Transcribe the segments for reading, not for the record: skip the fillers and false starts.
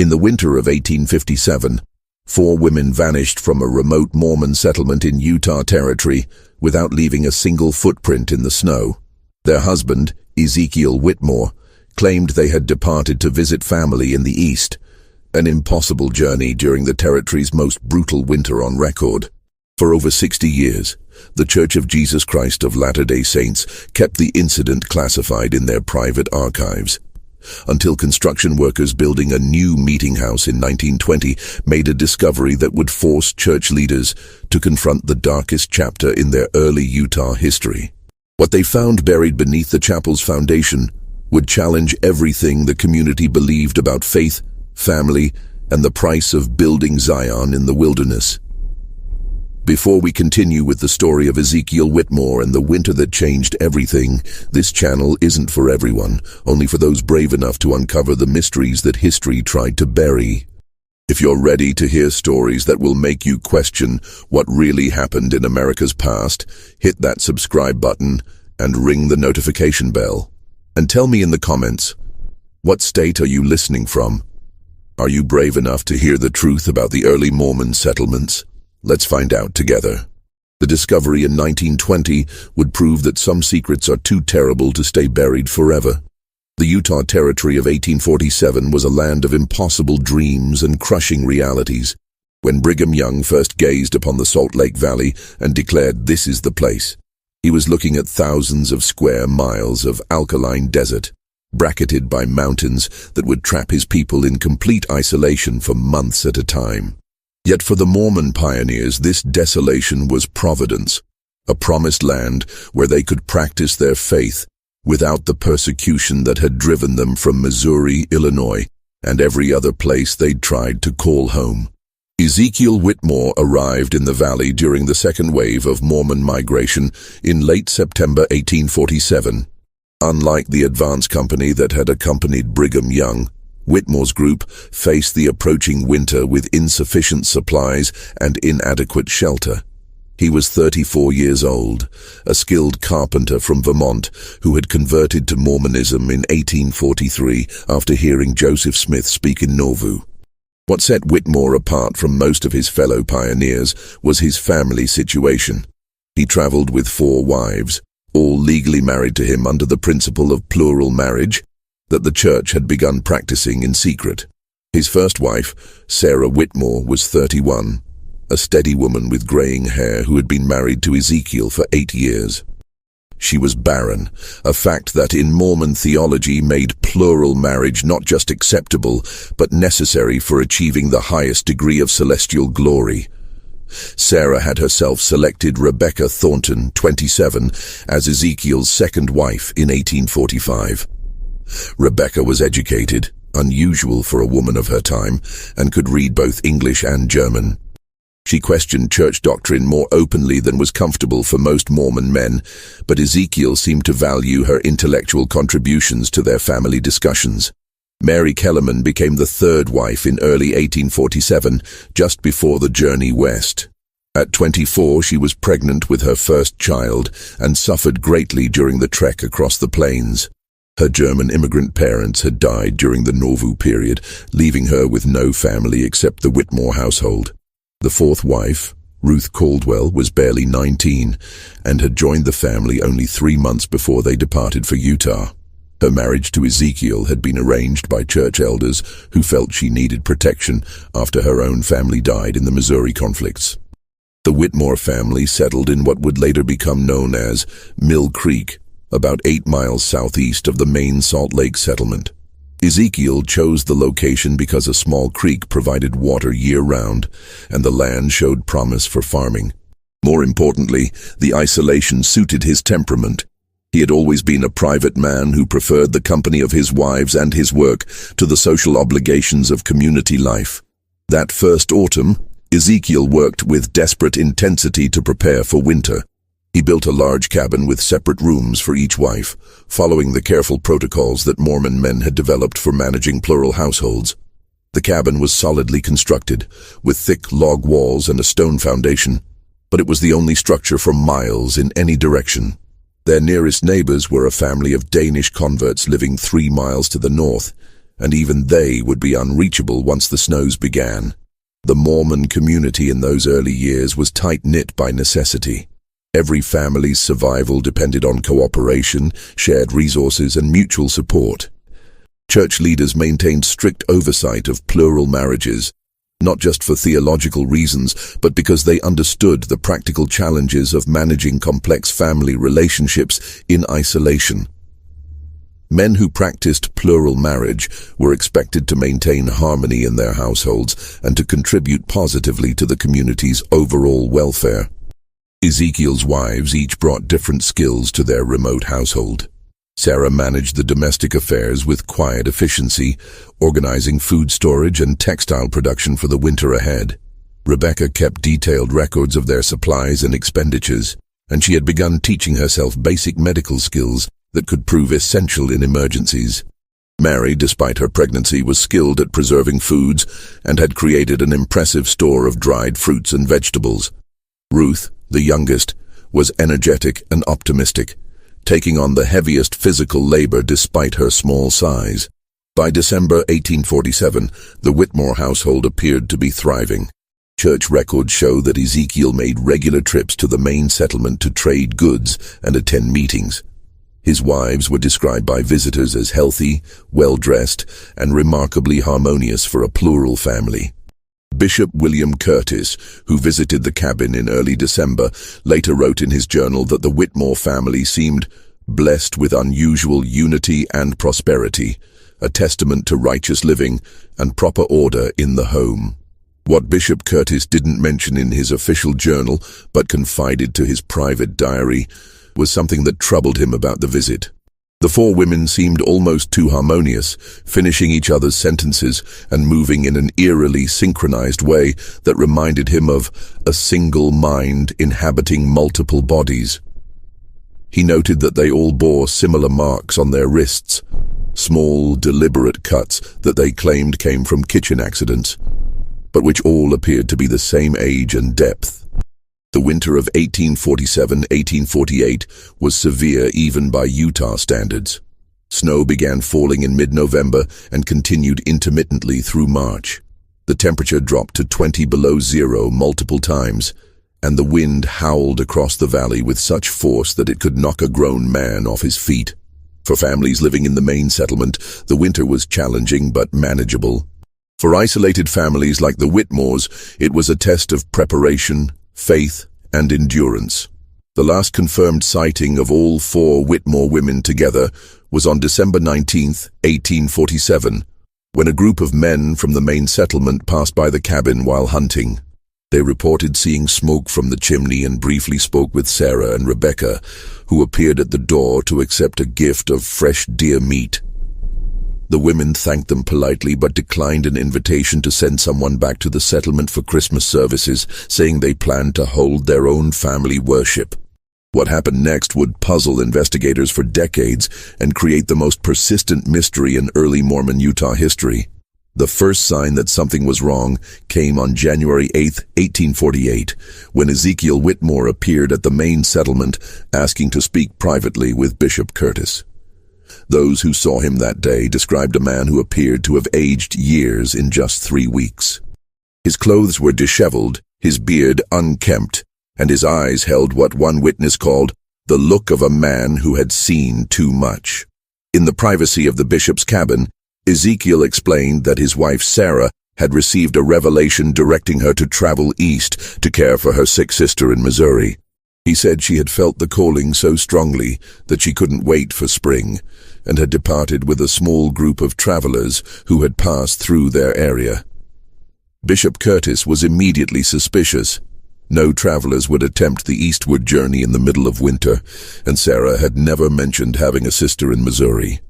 In the winter of 1857, 4 women vanished from a remote Mormon settlement in Utah Territory without leaving a single footprint in the snow. Their husband, Ezekiel Whitmore, claimed they had departed to visit family in the east, an impossible journey during the territory's most brutal winter on record. For over 60 years, the Church of Jesus Christ of Latter-day Saints kept the incident classified in their private archives, until construction workers building a new meeting house in 1920 made a discovery that would force church leaders to confront the darkest chapter in their early Utah history. What they found buried beneath the chapel's foundation would challenge everything the community believed about faith, family, and the price of building Zion in the wilderness. Before we continue with the story of Ezekiel Whitmore and the winter that changed everything, this channel isn't for everyone, only for those brave enough to uncover the mysteries that history tried to bury. If you're ready to hear stories that will make you question what really happened in America's past, hit that subscribe button and ring the notification bell. And tell me in the comments, what state are you listening from? Are you brave enough to hear the truth about the early Mormon settlements? Let's find out together. The discovery in 1920 would prove that some secrets are too terrible to stay buried forever. The Utah Territory of 1847 was a land of impossible dreams and crushing realities. When Brigham Young first gazed upon the Salt Lake Valley and declared, "This is the place," he was looking at thousands of square miles of alkaline desert, bracketed by mountains that would trap his people in complete isolation for months at a time. Yet for the Mormon pioneers, this desolation was providence, a promised land where they could practice their faith without the persecution that had driven them from Missouri, Illinois, and every other place they'd tried to call home. Ezekiel Whitmore arrived in the valley during the second wave of Mormon migration in late September 1847. Unlike the advance company that had accompanied Brigham Young, Whitmore's group faced the approaching winter with insufficient supplies and inadequate shelter. He was 34 years old, a skilled carpenter from Vermont who had converted to Mormonism in 1843 after hearing Joseph Smith speak in Nauvoo. What set Whitmore apart from most of his fellow pioneers was his family situation. He traveled with 4 wives, all legally married to him under the principle of plural marriage that the church had begun practicing in secret. His first wife, Sarah Whitmore, was 31, a steady woman with graying hair who had been married to Ezekiel for 8 years. She was barren, a fact that in Mormon theology made plural marriage not just acceptable, but necessary for achieving the highest degree of celestial glory. Sarah had herself selected Rebecca Thornton, 27, as Ezekiel's second wife in 1845. Rebecca was educated, unusual for a woman of her time, and could read both English and German. She questioned church doctrine more openly than was comfortable for most Mormon men, but Ezekiel seemed to value her intellectual contributions to their family discussions. Mary Kellerman became the third wife in early 1847, just before the journey west. At 24, she was pregnant with her first child and suffered greatly during the trek across the plains. Her German immigrant parents had died during the Nauvoo period, leaving her with no family except the Whitmore household. The fourth wife, Ruth Caldwell, was barely 19 and had joined the family only 3 months before they departed for Utah. Her marriage to Ezekiel had been arranged by church elders who felt she needed protection after her own family died in the Missouri conflicts. The Whitmore family settled in what would later become known as Mill Creek, about 8 miles southeast of the main Salt Lake settlement. Ezekiel chose the location because a small creek provided water year-round, and the land showed promise for farming. More importantly, the isolation suited his temperament. He had always been a private man who preferred the company of his wives and his work to the social obligations of community life. That first autumn, Ezekiel worked with desperate intensity to prepare for winter. He built a large cabin with separate rooms for each wife, following the careful protocols that Mormon men had developed for managing plural households. The cabin was solidly constructed, with thick log walls and a stone foundation, but it was the only structure for miles in any direction. Their nearest neighbors were a family of Danish converts living 3 miles to the north, and even they would be unreachable once the snows began. The Mormon community in those early years was tight-knit by necessity. Every family's survival depended on cooperation, shared resources, and mutual support. Church leaders maintained strict oversight of plural marriages, not just for theological reasons, but because they understood the practical challenges of managing complex family relationships in isolation. Men who practiced plural marriage were expected to maintain harmony in their households and to contribute positively to the community's overall welfare. Ezekiel's wives each brought different skills to their remote household. Sarah managed the domestic affairs with quiet efficiency, organizing food storage and textile production for the winter ahead. Rebecca kept detailed records of their supplies and expenditures, and she had begun teaching herself basic medical skills that could prove essential in emergencies. Mary, despite her pregnancy, was skilled at preserving foods and had created an impressive store of dried fruits and vegetables. Ruth, the youngest, was energetic and optimistic, taking on the heaviest physical labor despite her small size. By December 1847, the Whitmore household appeared to be thriving. Church records show that Ezekiel made regular trips to the main settlement to trade goods and attend meetings. His wives were described by visitors as healthy, well-dressed, and remarkably harmonious for a plural family. Bishop William Curtis, who visited the cabin in early December, later wrote in his journal that the Whitmore family seemed blessed with unusual unity and prosperity, a testament to righteous living and proper order in the home. What Bishop Curtis didn't mention in his official journal, but confided to his private diary, was something that troubled him about the visit. The four women seemed almost too harmonious, finishing each other's sentences and moving in an eerily synchronized way that reminded him of a single mind inhabiting multiple bodies. He noted that they all bore similar marks on their wrists, small, deliberate cuts that they claimed came from kitchen accidents, but which all appeared to be the same age and depth. The winter of 1847-1848 was severe even by Utah standards. Snow began falling in mid-November and continued intermittently through March. The temperature dropped to 20 below zero multiple times, and the wind howled across the valley with such force that it could knock a grown man off his feet. For families living in the main settlement, the winter was challenging but manageable. For isolated families like the Whitmores, it was a test of preparation, faith, and endurance. The last confirmed sighting of all four Whitmore women together was on December 19, 1847, when a group of men from the main settlement passed by the cabin while hunting. They reported seeing smoke from the chimney and briefly spoke with Sarah and Rebecca, who appeared at the door to accept a gift of fresh deer meat. The women thanked them politely but declined an invitation to send someone back to the settlement for Christmas services, saying they planned to hold their own family worship. What happened next would puzzle investigators for decades and create the most persistent mystery in early Mormon Utah history. The first sign that something was wrong came on January 8, 1848, when Ezekiel Whitmore appeared at the main settlement asking to speak privately with Bishop Curtis. Those who saw him that day described a man who appeared to have aged years in just 3 weeks. His clothes were disheveled, his beard unkempt, and his eyes held what one witness called the look of a man who had seen too much. In the privacy of the bishop's cabin, Ezekiel explained that his wife Sarah had received a revelation directing her to travel east to care for her sick sister in Missouri. He said she had felt the calling so strongly that she couldn't wait for spring, and had departed with a small group of travelers who had passed through their area. Bishop Curtis was immediately suspicious. No travelers would attempt the eastward journey in the middle of winter, and Sarah had never mentioned having a sister in Missouri.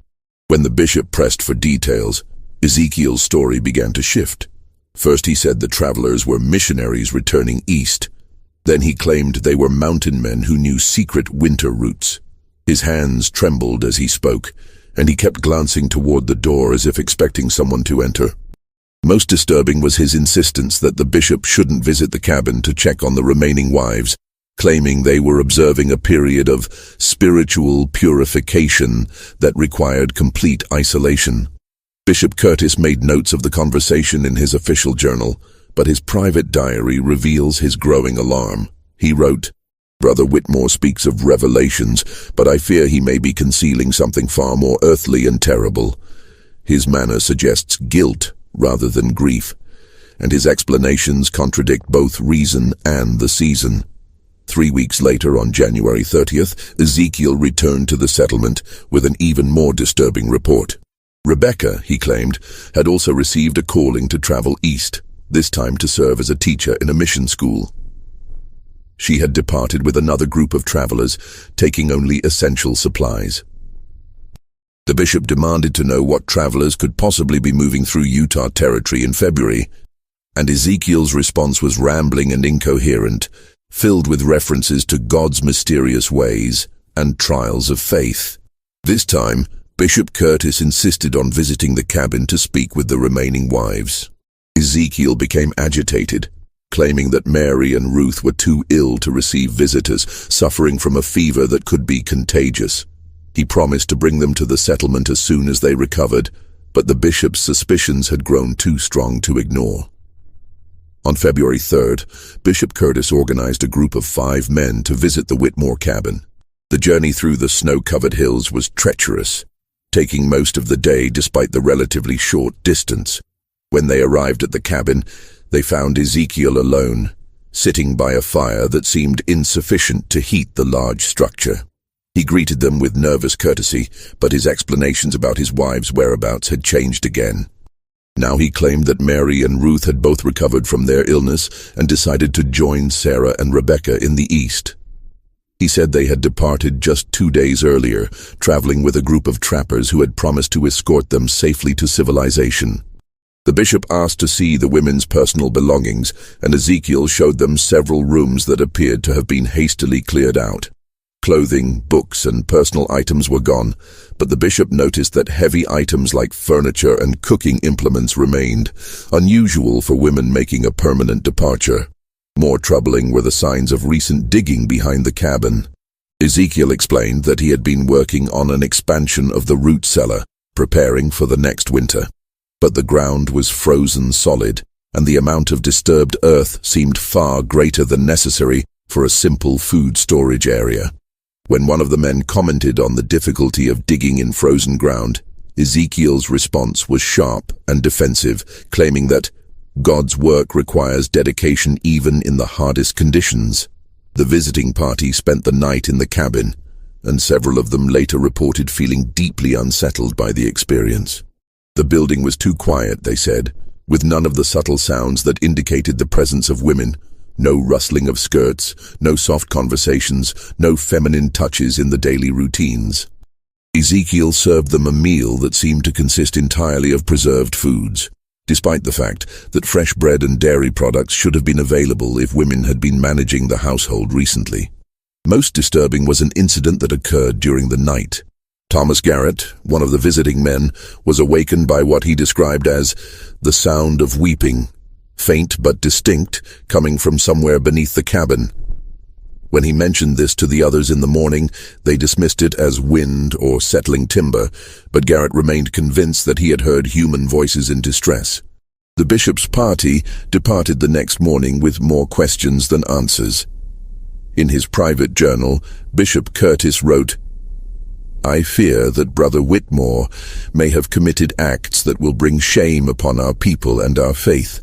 When the bishop pressed for details, Ezekiel's story began to shift. First he said the travelers were missionaries returning east. Then he claimed they were mountain men who knew secret winter routes. His hands trembled as he spoke, and he kept glancing toward the door as if expecting someone to enter. Most disturbing was his insistence that the bishop shouldn't visit the cabin to check on the remaining wives, claiming they were observing a period of spiritual purification that required complete isolation. Bishop Curtis made notes of the conversation in his official journal, but his private diary reveals his growing alarm. He wrote, "Brother Whitmore speaks of revelations, but I fear he may be concealing something far more earthly and terrible. His manner suggests guilt rather than grief, and his explanations contradict both reason and the season." 3 weeks later, on January 30th, Ezekiel returned to the settlement with an even more disturbing report. Rebecca, he claimed, had also received a calling to travel east, this time to serve as a teacher in a mission school. She had departed with another group of travelers, taking only essential supplies. The bishop demanded to know what travelers could possibly be moving through Utah territory in February, and Ezekiel's response was rambling and incoherent, filled with references to God's mysterious ways and trials of faith. This time, Bishop Curtis insisted on visiting the cabin to speak with the remaining wives. Ezekiel became agitated, claiming that Mary and Ruth were too ill to receive visitors, suffering from a fever that could be contagious. He promised to bring them to the settlement as soon as they recovered, but the bishop's suspicions had grown too strong to ignore. On February 3rd, Bishop Curtis organized a group of 5 men to visit the Whitmore cabin. The journey through the snow-covered hills was treacherous, taking most of the day despite the relatively short distance. When they arrived at the cabin, they found Ezekiel alone, sitting by a fire that seemed insufficient to heat the large structure. He greeted them with nervous courtesy, but his explanations about his wives' whereabouts had changed again. Now he claimed that Mary and Ruth had both recovered from their illness and decided to join Sarah and Rebecca in the east. He said they had departed just 2 days earlier, traveling with a group of trappers who had promised to escort them safely to civilization. The bishop asked to see the women's personal belongings, and Ezekiel showed them several rooms that appeared to have been hastily cleared out. Clothing, books, and personal items were gone, but the bishop noticed that heavy items like furniture and cooking implements remained, unusual for women making a permanent departure. More troubling were the signs of recent digging behind the cabin. Ezekiel explained that he had been working on an expansion of the root cellar, preparing for the next winter. But the ground was frozen solid, and the amount of disturbed earth seemed far greater than necessary for a simple food storage area. When one of the men commented on the difficulty of digging in frozen ground, Ezekiel's response was sharp and defensive, claiming that God's work requires dedication even in the hardest conditions. The visiting party spent the night in the cabin, and several of them later reported feeling deeply unsettled by the experience. The building was too quiet, they said, with none of the subtle sounds that indicated the presence of women. No rustling of skirts, no soft conversations, no feminine touches in the daily routines. Ezekiel served them a meal that seemed to consist entirely of preserved foods, despite the fact that fresh bread and dairy products should have been available if women had been managing the household recently. Most disturbing was an incident that occurred during the night. Thomas Garrett, one of the visiting men, was awakened by what he described as the sound of weeping, faint but distinct, coming from somewhere beneath the cabin. When he mentioned this to the others in the morning, they dismissed it as wind or settling timber, but Garrett remained convinced that he had heard human voices in distress. The bishop's party departed the next morning with more questions than answers. In his private journal, Bishop Curtis wrote, "I fear that Brother Whitmore may have committed acts that will bring shame upon our people and our faith.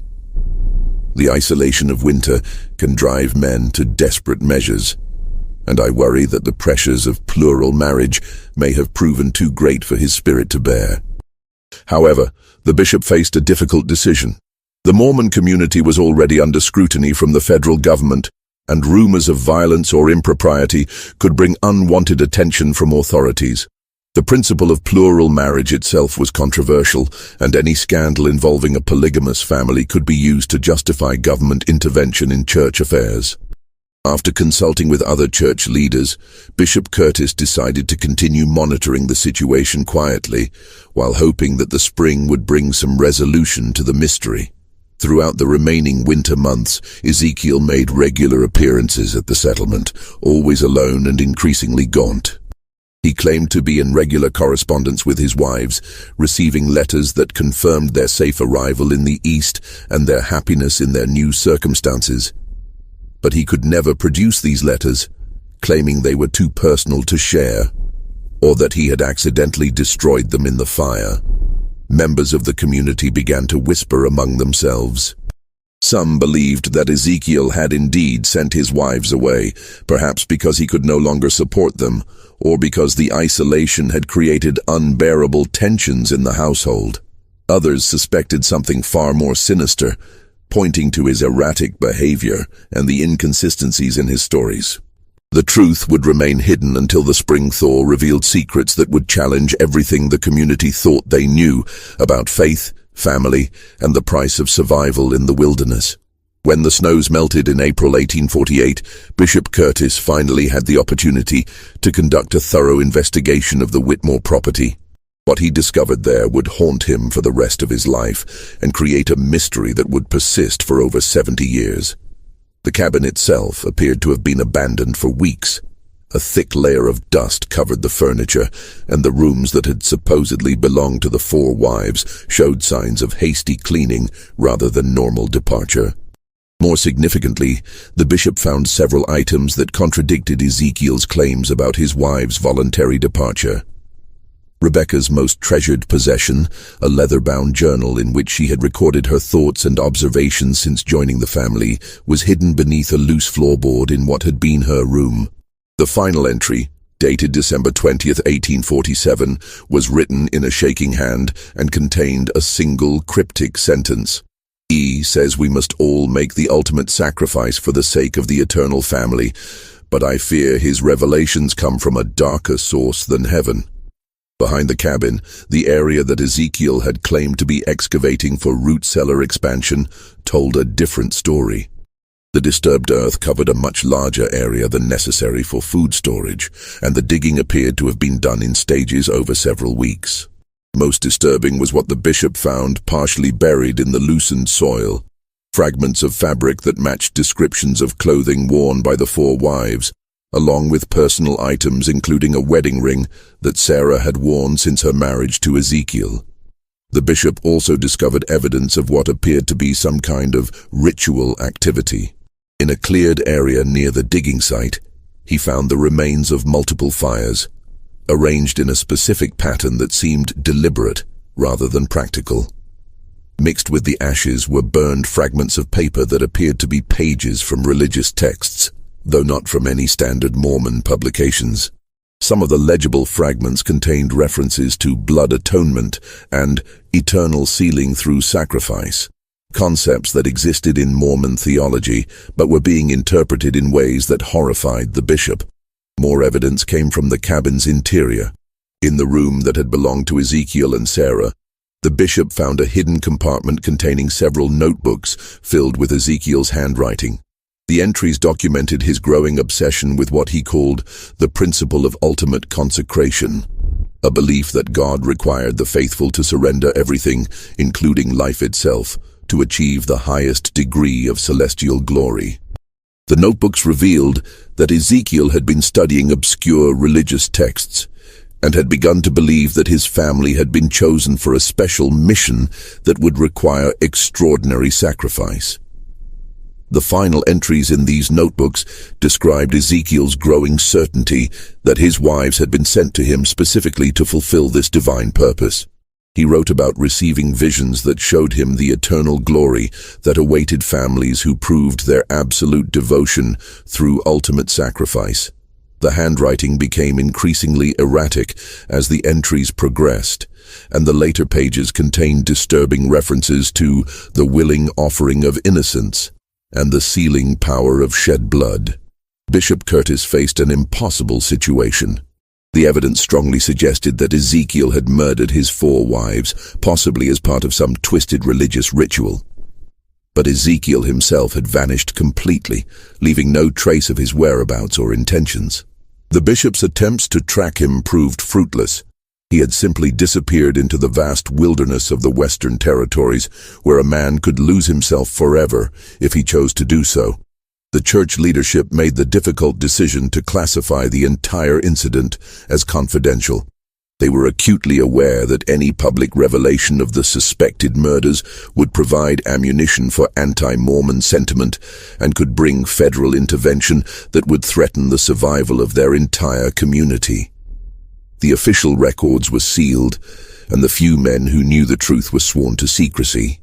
The isolation of winter can drive men to desperate measures, and I worry that the pressures of plural marriage may have proven too great for his spirit to bear." However, the bishop faced a difficult decision. The Mormon community was already under scrutiny from the federal government, and rumors of violence or impropriety could bring unwanted attention from authorities. The principle of plural marriage itself was controversial, and any scandal involving a polygamous family could be used to justify government intervention in church affairs. After consulting with other church leaders, Bishop Curtis decided to continue monitoring the situation quietly, while hoping that the spring would bring some resolution to the mystery. Throughout the remaining winter months, Ezekiel made regular appearances at the settlement, always alone and increasingly gaunt. He claimed to be in regular correspondence with his wives, receiving letters that confirmed their safe arrival in the East and their happiness in their new circumstances. But he could never produce these letters, claiming they were too personal to share, or that he had accidentally destroyed them in the fire. Members of the community began to whisper among themselves. Some believed that Ezekiel had indeed sent his wives away, perhaps because he could no longer support them, or because the isolation had created unbearable tensions in the household. Others suspected something far more sinister, pointing to his erratic behavior and the inconsistencies in his stories. The truth would remain hidden until the spring thaw revealed secrets that would challenge everything the community thought they knew about faith, family, and the price of survival in the wilderness. When the snows melted in April 1848, Bishop Curtis finally had the opportunity to conduct a thorough investigation of the Whitmore property. What he discovered there would haunt him for the rest of his life and create a mystery that would persist for over 70 years. The cabin itself appeared to have been abandoned for weeks. A thick layer of dust covered the furniture, and the rooms that had supposedly belonged to the four wives showed signs of hasty cleaning rather than normal departure. More significantly, the bishop found several items that contradicted Ezekiel's claims about his wives' voluntary departure. Rebecca's most treasured possession, a leather-bound journal in which she had recorded her thoughts and observations since joining the family, was hidden beneath a loose floorboard in what had been her room. The final entry, dated December 20th, 1847, was written in a shaking hand and contained a single cryptic sentence. "He says we must all make the ultimate sacrifice for the sake of the eternal family, but I fear his revelations come from a darker source than heaven." Behind the cabin, the area that Ezekiel had claimed to be excavating for root cellar expansion told a different story. The disturbed earth covered a much larger area than necessary for food storage, and the digging appeared to have been done in stages over several weeks. Most disturbing was what the bishop found partially buried in the loosened soil. Fragments of fabric that matched descriptions of clothing worn by the four wives, along with personal items including a wedding ring that Sarah had worn since her marriage to Ezekiel. The bishop also discovered evidence of what appeared to be some kind of ritual activity. In a cleared area near the digging site, he found the remains of multiple fires, arranged in a specific pattern that seemed deliberate rather than practical. Mixed with the ashes were burned fragments of paper that appeared to be pages from religious texts, though not from any standard Mormon publications. Some of the legible fragments contained references to blood atonement and eternal sealing through sacrifice, concepts that existed in Mormon theology but were being interpreted in ways that horrified the bishop. More evidence came from the cabin's interior. In the room that had belonged to Ezekiel and Sarah, the bishop found a hidden compartment containing several notebooks filled with Ezekiel's handwriting. The entries documented his growing obsession with what he called the principle of ultimate consecration, a belief that God required the faithful to surrender everything, including life itself, to achieve the highest degree of celestial glory. The notebooks revealed that Ezekiel had been studying obscure religious texts and had begun to believe that his family had been chosen for a special mission that would require extraordinary sacrifice. The final entries in these notebooks described Ezekiel's growing certainty that his wives had been sent to him specifically to fulfill this divine purpose. He wrote about receiving visions that showed him the eternal glory that awaited families who proved their absolute devotion through ultimate sacrifice. The handwriting became increasingly erratic as the entries progressed, and the later pages contained disturbing references to the willing offering of innocence and the sealing power of shed blood. Bishop Curtis faced an impossible situation. The evidence strongly suggested that Ezekiel had murdered his four wives, possibly as part of some twisted religious ritual. But Ezekiel himself had vanished completely, leaving no trace of his whereabouts or intentions. The bishop's attempts to track him proved fruitless. He had simply disappeared into the vast wilderness of the Western Territories, where a man could lose himself forever if he chose to do so. The church leadership made the difficult decision to classify the entire incident as confidential. They were acutely aware that any public revelation of the suspected murders would provide ammunition for anti-Mormon sentiment and could bring federal intervention that would threaten the survival of their entire community. The official records were sealed, and the few men who knew the truth were sworn to secrecy.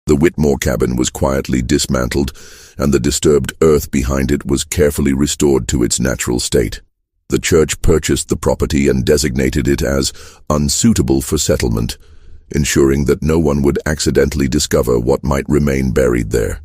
The Whitmore cabin was quietly dismantled, and the disturbed earth behind it was carefully restored to its natural state. The church purchased the property and designated it as unsuitable for settlement, ensuring that no one would accidentally discover what might remain buried there.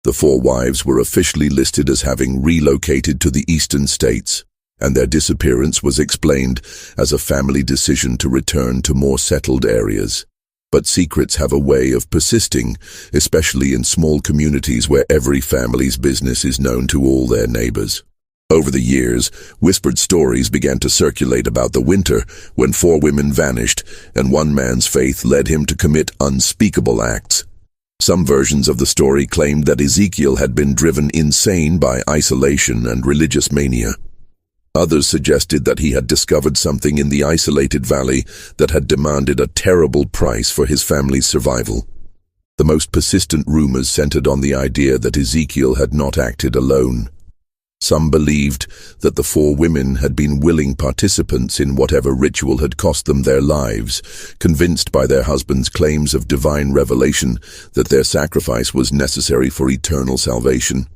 The four wives were officially listed as having relocated to the eastern states, and their disappearance was explained as a family decision to return to more settled areas. But secrets have a way of persisting, especially in small communities where every family's business is known to all their neighbors. Over the years, whispered stories began to circulate about the winter when four women vanished, and one man's faith led him to commit unspeakable acts. Some versions of the story claimed that Ezekiel had been driven insane by isolation and religious mania. Others suggested that he had discovered something in the isolated valley that had demanded a terrible price for his family's survival. The most persistent rumors centered on the idea that Ezekiel had not acted alone. Some believed that the four women had been willing participants in whatever ritual had cost them their lives, convinced by their husbands' claims of divine revelation that their sacrifice was necessary for eternal salvation.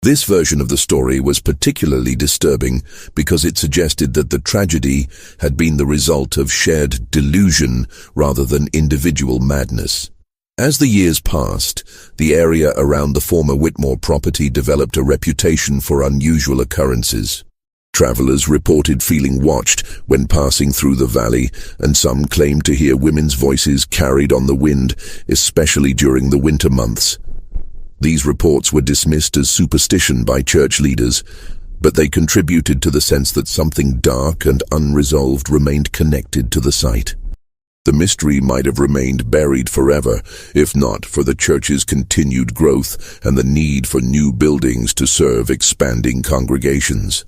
This version of the story was particularly disturbing because it suggested that the tragedy had been the result of shared delusion rather than individual madness. As the years passed, the area around the former Whitmore property developed a reputation for unusual occurrences. Travelers reported feeling watched when passing through the valley, and some claimed to hear women's voices carried on the wind, especially during the winter months. These reports were dismissed as superstition by church leaders, but they contributed to the sense that something dark and unresolved remained connected to the site. The mystery might have remained buried forever, if not for the church's continued growth and the need for new buildings to serve expanding congregations.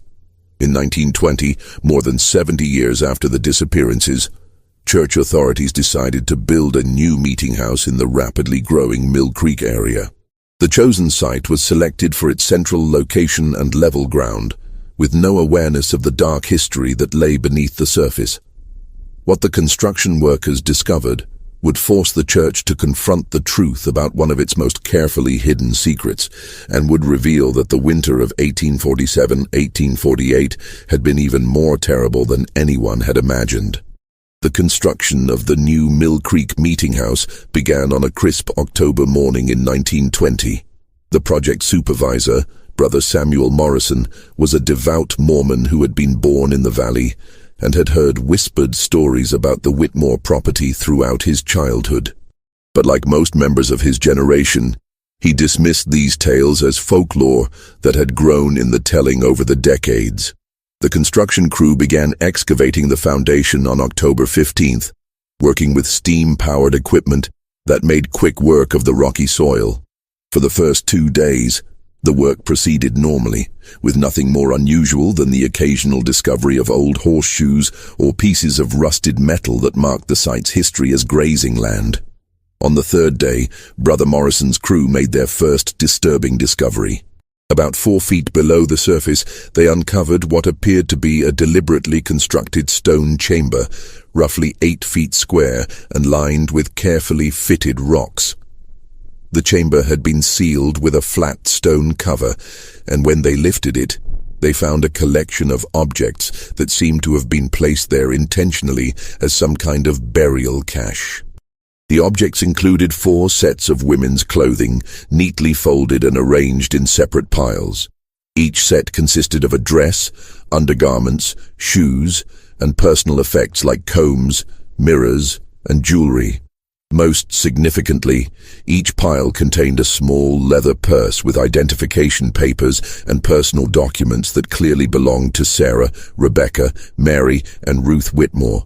In 1920, more than 70 years after the disappearances, church authorities decided to build a new meeting house in the rapidly growing Mill Creek area. The chosen site was selected for its central location and level ground, with no awareness of the dark history that lay beneath the surface. What the construction workers discovered would force the church to confront the truth about one of its most carefully hidden secrets, and would reveal that the winter of 1847-1848 had been even more terrible than anyone had imagined. The construction of the new Mill Creek Meeting House began on a crisp October morning in 1920. The project supervisor, Brother Samuel Morrison, was a devout Mormon who had been born in the valley and had heard whispered stories about the Whitmore property throughout his childhood. But like most members of his generation, he dismissed these tales as folklore that had grown in the telling over the decades. The construction crew began excavating the foundation on October 15th, working with steam-powered equipment that made quick work of the rocky soil. For the first 2 days, the work proceeded normally, with nothing more unusual than the occasional discovery of old horseshoes or pieces of rusted metal that marked the site's history as grazing land. On the third day, Brother Morrison's crew made their first disturbing discovery. About 4 feet below the surface, they uncovered what appeared to be a deliberately constructed stone chamber, roughly 8 feet square and lined with carefully fitted rocks. The chamber had been sealed with a flat stone cover, and when they lifted it, they found a collection of objects that seemed to have been placed there intentionally as some kind of burial cache. The objects included 4 sets of women's clothing, neatly folded and arranged in separate piles. Each set consisted of a dress, undergarments, shoes, and personal effects like combs, mirrors, and jewelry. Most significantly, each pile contained a small leather purse with identification papers and personal documents that clearly belonged to Sarah, Rebecca, Mary, and Ruth Whitmore.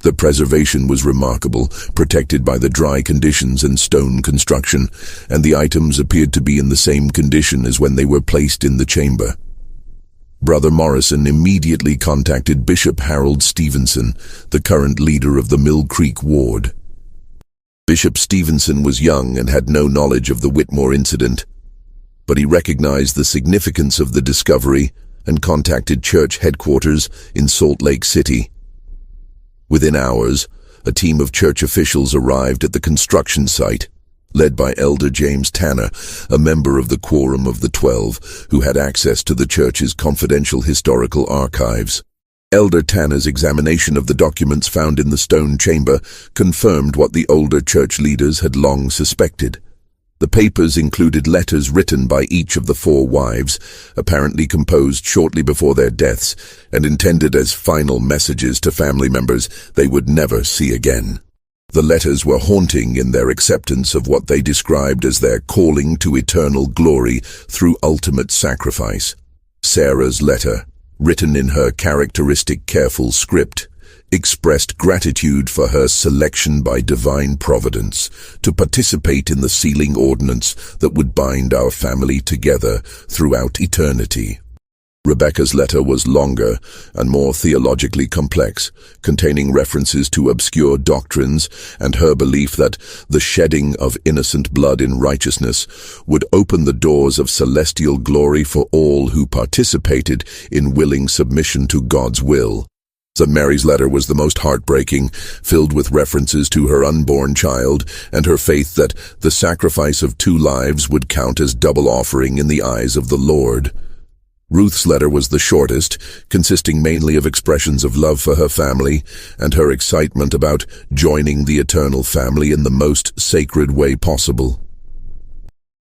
The preservation was remarkable, protected by the dry conditions and stone construction, and the items appeared to be in the same condition as when they were placed in the chamber. Brother Morrison immediately contacted Bishop Harold Stevenson, the current leader of the Mill Creek Ward. Bishop Stevenson was young and had no knowledge of the Whitmore incident, but he recognized the significance of the discovery and contacted church headquarters in Salt Lake City. Within hours, a team of church officials arrived at the construction site, led by Elder James Tanner, a member of the Quorum of the 12, who had access to the church's confidential historical archives. Elder Tanner's examination of the documents found in the stone chamber confirmed what the older church leaders had long suspected. The papers included letters written by each of the 4 wives, apparently composed shortly before their deaths, and intended as final messages to family members they would never see again. The letters were haunting in their acceptance of what they described as their calling to eternal glory through ultimate sacrifice. Sarah's letter, written in her characteristic careful script, expressed gratitude for her selection by divine providence to participate in the sealing ordinance that would bind our family together throughout eternity. Rebecca's letter was longer and more theologically complex, containing references to obscure doctrines and her belief that the shedding of innocent blood in righteousness would open the doors of celestial glory for all who participated in willing submission to God's will. Mary's letter was the most heartbreaking, filled with references to her unborn child and her faith that the sacrifice of 2 lives would count as double offering in the eyes of the Lord. Ruth's letter was the shortest, consisting mainly of expressions of love for her family and her excitement about joining the eternal family in the most sacred way possible.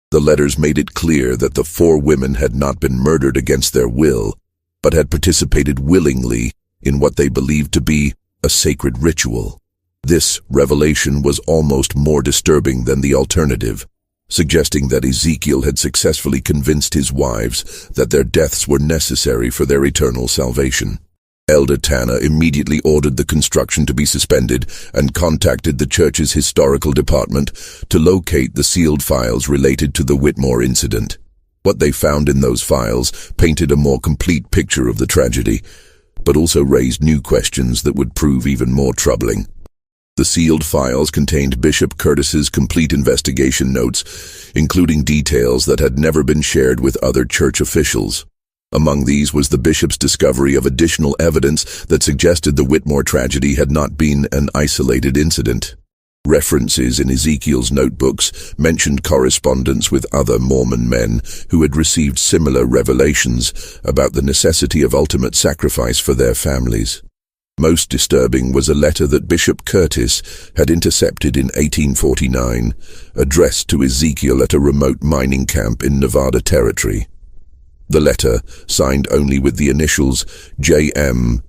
The letters made it clear that the 4 women had not been murdered against their will, but had participated willingly in what they believed to be a sacred ritual. This revelation was almost more disturbing than the alternative, suggesting that Ezekiel had successfully convinced his wives that their deaths were necessary for their eternal salvation. Elder Tanner immediately ordered the construction to be suspended and contacted the church's historical department to locate the sealed files related to the Whitmore incident. What they found in those files painted a more complete picture of the tragedy, but also raised new questions that would prove even more troubling. The sealed files contained Bishop Curtis's complete investigation notes, including details that had never been shared with other church officials. Among these was the bishop's discovery of additional evidence that suggested the Whitmore tragedy had not been an isolated incident. References in Ezekiel's notebooks mentioned correspondence with other Mormon men who had received similar revelations about the necessity of ultimate sacrifice for their families. Most disturbing was a letter that Bishop Curtis had intercepted in 1849, addressed to Ezekiel at a remote mining camp in Nevada Territory. The letter, signed only with the initials J.M.,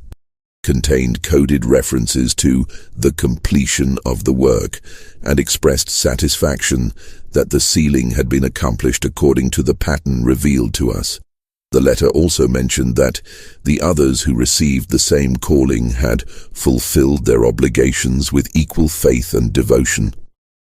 contained coded references to the completion of the work and expressed satisfaction that the sealing had been accomplished according to the pattern revealed to us. The letter also mentioned that the others who received the same calling had fulfilled their obligations with equal faith and devotion.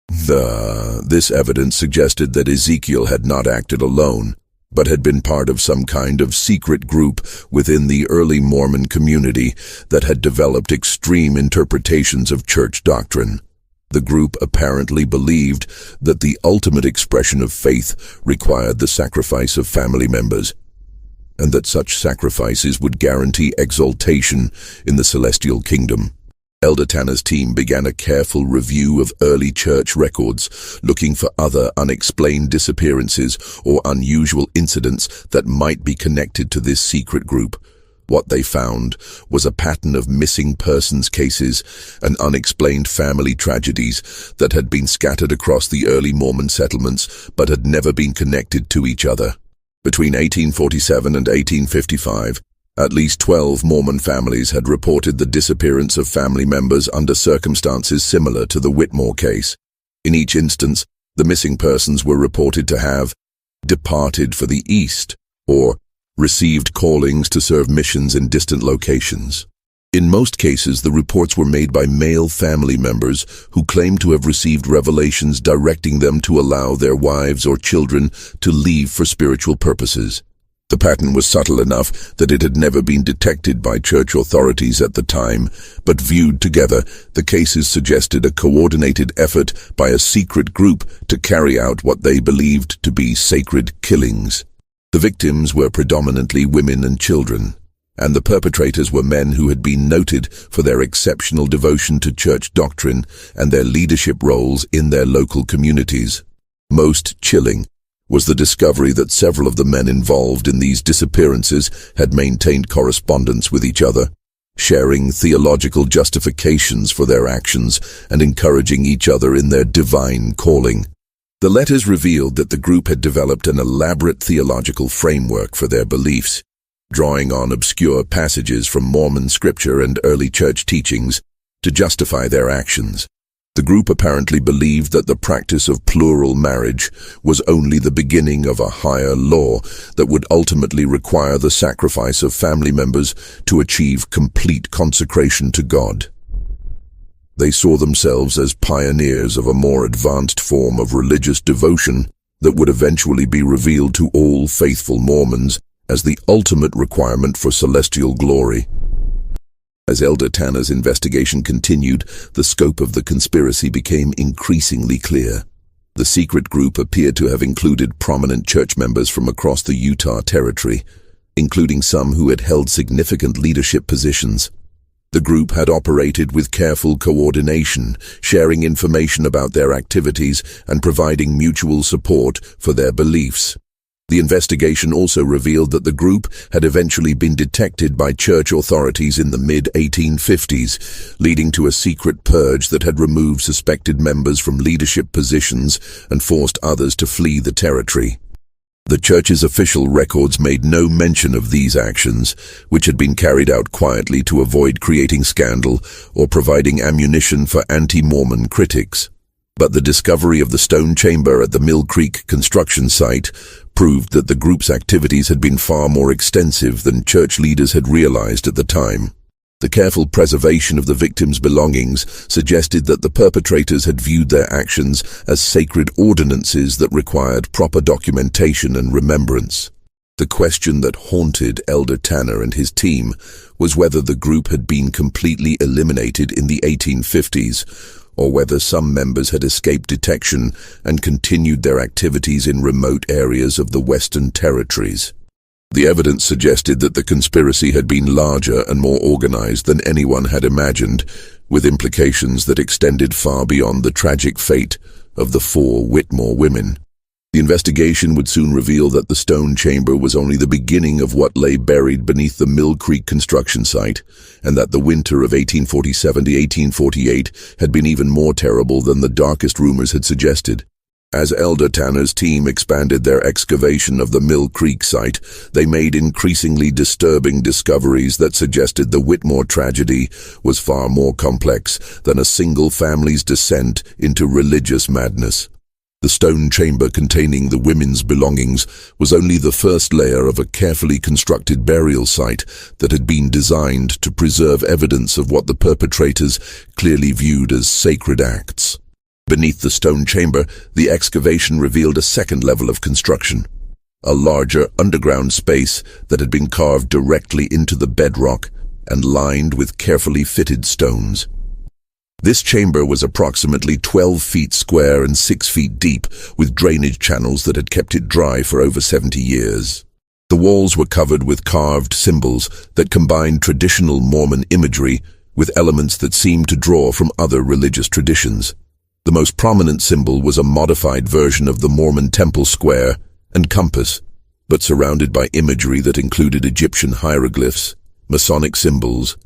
This evidence suggested that Ezekiel had not acted alone, but had been part of some kind of secret group within the early Mormon community that had developed extreme interpretations of church doctrine. The group apparently believed that the ultimate expression of faith required the sacrifice of family members, and that such sacrifices would guarantee exaltation in the celestial kingdom. Elder Tanner's team began a careful review of early church records, looking for other unexplained disappearances or unusual incidents that might be connected to this secret group. What they found was a pattern of missing persons cases and unexplained family tragedies that had been scattered across the early Mormon settlements but had never been connected to each other. Between 1847 and 1855, at least 12 Mormon families had reported the disappearance of family members under circumstances similar to the Whitmore case. In each instance, the missing persons were reported to have departed for the East or received callings to serve missions in distant locations. In most cases, the reports were made by male family members who claimed to have received revelations directing them to allow their wives or children to leave for spiritual purposes. The pattern was subtle enough that it had never been detected by church authorities at the time, but viewed together, the cases suggested a coordinated effort by a secret group to carry out what they believed to be sacred killings. The victims were predominantly women and children, and the perpetrators were men who had been noted for their exceptional devotion to church doctrine and their leadership roles in their local communities. Most chilling was the discovery that several of the men involved in these disappearances had maintained correspondence with each other, sharing theological justifications for their actions and encouraging each other in their divine calling. The letters revealed that the group had developed an elaborate theological framework for their beliefs, drawing on obscure passages from Mormon scripture and early church teachings to justify their actions. The group apparently believed that the practice of plural marriage was only the beginning of a higher law that would ultimately require the sacrifice of family members to achieve complete consecration to God. They saw themselves as pioneers of a more advanced form of religious devotion that would eventually be revealed to all faithful Mormons as the ultimate requirement for celestial glory. As Elder Tanner's investigation continued, the scope of the conspiracy became increasingly clear. The secret group appeared to have included prominent church members from across the Utah Territory, including some who had held significant leadership positions. The group had operated with careful coordination, sharing information about their activities and providing mutual support for their beliefs. The investigation also revealed that the group had eventually been detected by church authorities in the mid-1850s, leading to a secret purge that had removed suspected members from leadership positions and forced others to flee the territory. The church's official records made no mention of these actions, which had been carried out quietly to avoid creating scandal or providing ammunition for anti-Mormon critics. But the discovery of the stone chamber at the Mill Creek construction site proved that the group's activities had been far more extensive than church leaders had realized at the time. The careful preservation of the victims' belongings suggested that the perpetrators had viewed their actions as sacred ordinances that required proper documentation and remembrance. The question that haunted Elder Tanner and his team was whether the group had been completely eliminated in the 1850s, or whether some members had escaped detection and continued their activities in remote areas of the Western Territories. The evidence suggested that the conspiracy had been larger and more organized than anyone had imagined, with implications that extended far beyond the tragic fate of the 4 Whitmore women. The investigation would soon reveal that the stone chamber was only the beginning of what lay buried beneath the Mill Creek construction site, and that the winter of 1847 to 1848 had been even more terrible than the darkest rumors had suggested. As Elder Tanner's team expanded their excavation of the Mill Creek site, they made increasingly disturbing discoveries that suggested the Whitmore tragedy was far more complex than a single family's descent into religious madness. The stone chamber containing the women's belongings was only the first layer of a carefully constructed burial site that had been designed to preserve evidence of what the perpetrators clearly viewed as sacred acts. Beneath the stone chamber, the excavation revealed a second level of construction, a larger underground space that had been carved directly into the bedrock and lined with carefully fitted stones. This chamber was approximately 12 feet square and 6 feet deep, with drainage channels that had kept it dry for over 70 years. The walls were covered with carved symbols that combined traditional Mormon imagery with elements that seemed to draw from other religious traditions. The most prominent symbol was a modified version of the Mormon temple square and compass, but surrounded by imagery that included Egyptian hieroglyphs, Masonic symbols,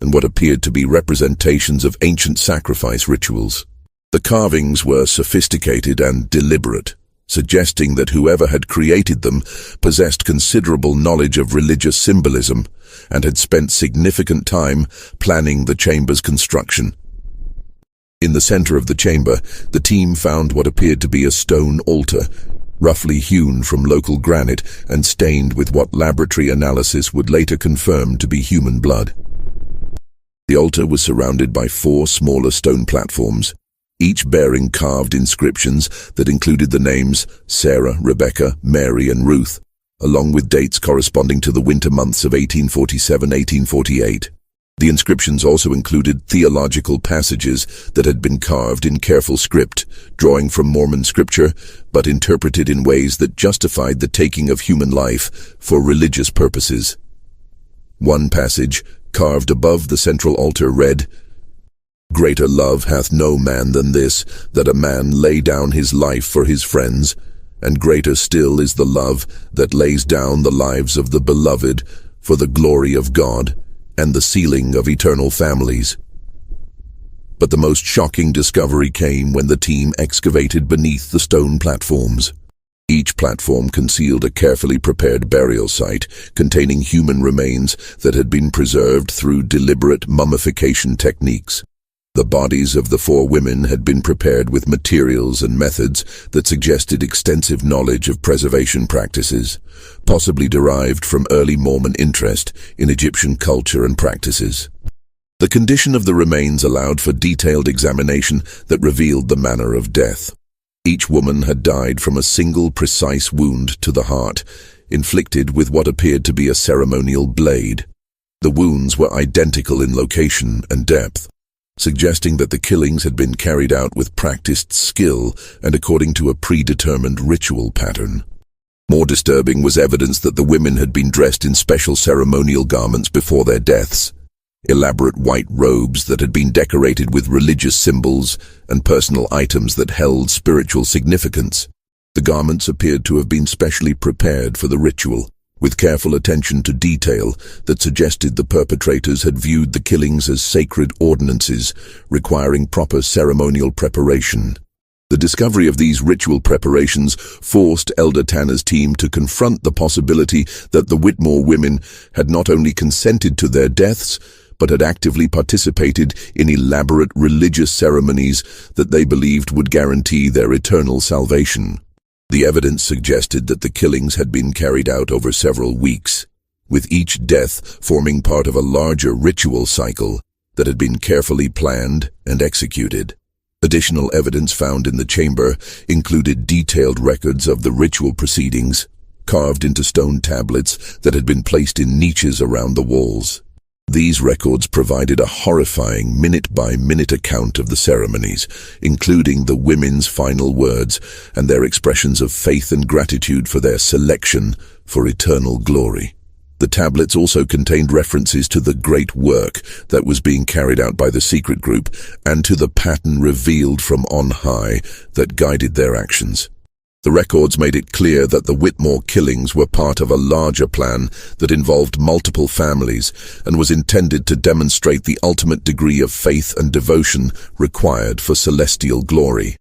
and what appeared to be representations of ancient sacrifice rituals. The carvings were sophisticated and deliberate, suggesting that whoever had created them possessed considerable knowledge of religious symbolism and had spent significant time planning the chamber's construction. In the center of the chamber, the team found what appeared to be a stone altar, roughly hewn from local granite and stained with what laboratory analysis would later confirm to be human blood. The altar was surrounded by 4 smaller stone platforms, each bearing carved inscriptions that included the names Sarah, Rebecca, Mary, and Ruth, along with dates corresponding to the winter months of 1847-1848. The inscriptions also included theological passages that had been carved in careful script, drawing from Mormon scripture, but interpreted in ways that justified the taking of human life for religious purposes. One passage, carved above the central altar, read, "Greater love hath no man than this, that a man lay down his life for his friends, and greater still is the love that lays down the lives of the beloved for the glory of God and the sealing of eternal families." But the most shocking discovery came when the team excavated beneath the stone platforms. Each platform concealed a carefully prepared burial site containing human remains that had been preserved through deliberate mummification techniques. The bodies of the 4 women had been prepared with materials and methods that suggested extensive knowledge of preservation practices, possibly derived from early Mormon interest in Egyptian culture and practices. The condition of the remains allowed for detailed examination that revealed the manner of death. Each woman had died from a single precise wound to the heart, inflicted with what appeared to be a ceremonial blade. The wounds were identical in location and depth, suggesting that the killings had been carried out with practiced skill and according to a predetermined ritual pattern. More disturbing was evidence that the women had been dressed in special ceremonial garments before their deaths, elaborate white robes that had been decorated with religious symbols and personal items that held spiritual significance. The garments appeared to have been specially prepared for the ritual, with careful attention to detail that suggested the perpetrators had viewed the killings as sacred ordinances, requiring proper ceremonial preparation. The discovery of these ritual preparations forced Elder Tanner's team to confront the possibility that the Whitmore women had not only consented to their deaths, but had actively participated in elaborate religious ceremonies that they believed would guarantee their eternal salvation. The evidence suggested that the killings had been carried out over several weeks, with each death forming part of a larger ritual cycle that had been carefully planned and executed. Additional evidence found in the chamber included detailed records of the ritual proceedings, carved into stone tablets that had been placed in niches around the walls. These records provided a horrifying minute-by-minute account of the ceremonies, including the women's final words and their expressions of faith and gratitude for their selection for eternal glory. The tablets also contained references to the great work that was being carried out by the secret group and to the pattern revealed from on high that guided their actions. The records made it clear that the Whitmore killings were part of a larger plan that involved multiple families and was intended to demonstrate the ultimate degree of faith and devotion required for celestial glory.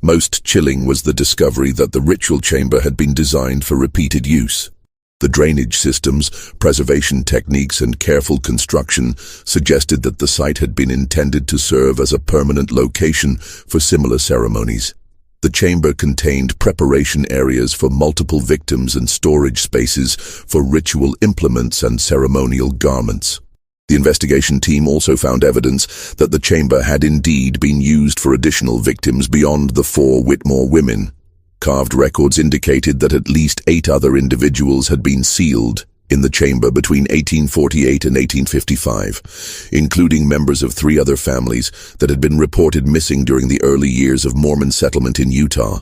Most chilling was the discovery that the ritual chamber had been designed for repeated use. The drainage systems, preservation techniques, and careful construction suggested that the site had been intended to serve as a permanent location for similar ceremonies. The chamber contained preparation areas for multiple victims and storage spaces for ritual implements and ceremonial garments. The investigation team also found evidence that the chamber had indeed been used for additional victims beyond the 4 Whitmore women. Carved records indicated that at least 8 other individuals had been sealed in the chamber between 1848 and 1855, including members of 3 other families that had been reported missing during the early years of Mormon settlement in Utah.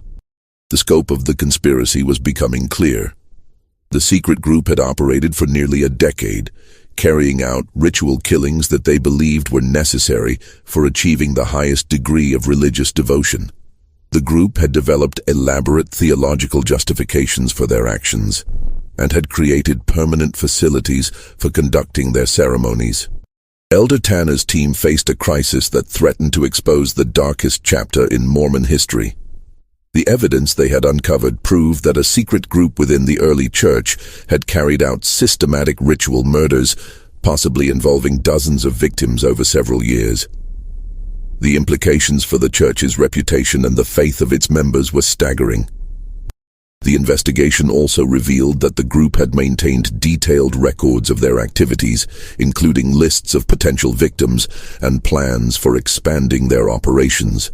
The scope of the conspiracy was becoming clear. The secret group had operated for nearly a decade, carrying out ritual killings that they believed were necessary for achieving the highest degree of religious devotion. The group had developed elaborate theological justifications for their actions, and had created permanent facilities for conducting their ceremonies. Elder Tanner's team faced a crisis that threatened to expose the darkest chapter in Mormon history. The evidence they had uncovered proved that a secret group within the early church had carried out systematic ritual murders, possibly involving dozens of victims over several years. The implications for the church's reputation and the faith of its members were staggering. The investigation also revealed that the group had maintained detailed records of their activities, including lists of potential victims and plans for expanding their operations.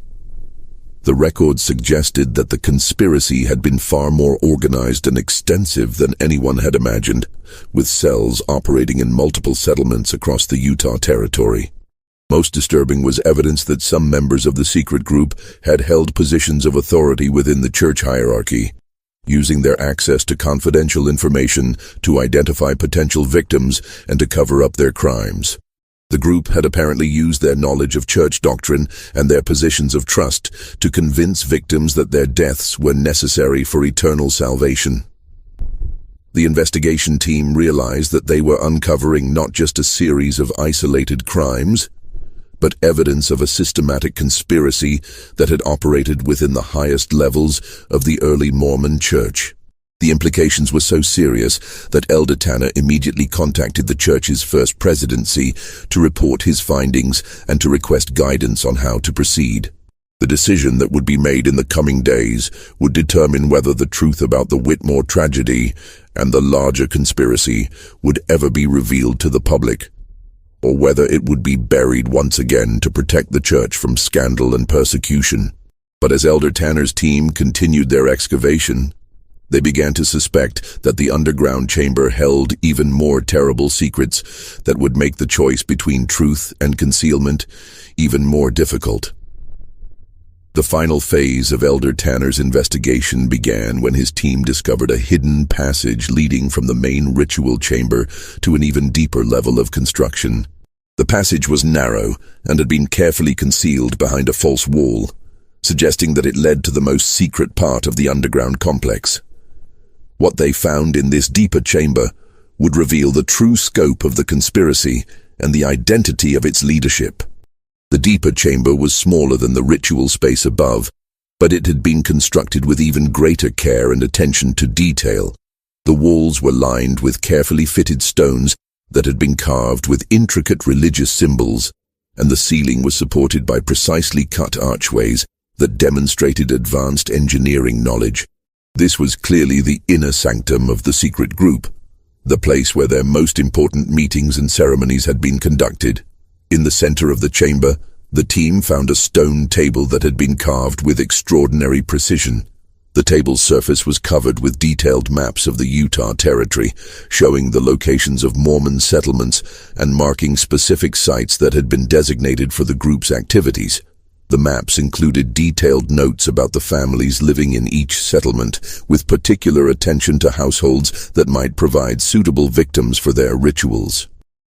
The records suggested that the conspiracy had been far more organized and extensive than anyone had imagined, with cells operating in multiple settlements across the Utah Territory. Most disturbing was evidence that some members of the secret group had held positions of authority within the church hierarchy, using their access to confidential information to identify potential victims and to cover up their crimes. The group had apparently used their knowledge of church doctrine and their positions of trust to convince victims that their deaths were necessary for eternal salvation. The investigation team realized that they were uncovering not just a series of isolated crimes, but evidence of a systematic conspiracy that had operated within the highest levels of the early Mormon Church. The implications were so serious that Elder Tanner immediately contacted the church's first presidency to report his findings and to request guidance on how to proceed. The decision that would be made in the coming days would determine whether the truth about the Whitmore tragedy and the larger conspiracy would ever be revealed to the public, or whether it would be buried once again to protect the church from scandal and persecution. But as Elder Tanner's team continued their excavation, they began to suspect that the underground chamber held even more terrible secrets that would make the choice between truth and concealment even more difficult. The final phase of Elder Tanner's investigation began when his team discovered a hidden passage leading from the main ritual chamber to an even deeper level of construction. The passage was narrow and had been carefully concealed behind a false wall, suggesting that it led to the most secret part of the underground complex. What they found in this deeper chamber would reveal the true scope of the conspiracy and the identity of its leadership. The deeper chamber was smaller than the ritual space above, but it had been constructed with even greater care and attention to detail. The walls were lined with carefully fitted stones that had been carved with intricate religious symbols, and the ceiling was supported by precisely cut archways that demonstrated advanced engineering knowledge. This was clearly the inner sanctum of the secret group, the place where their most important meetings and ceremonies had been conducted. In the center of the chamber, the team found a stone table that had been carved with extraordinary precision. The table's surface was covered with detailed maps of the Utah Territory, showing the locations of Mormon settlements and marking specific sites that had been designated for the group's activities. The maps included detailed notes about the families living in each settlement, with particular attention to households that might provide suitable victims for their rituals.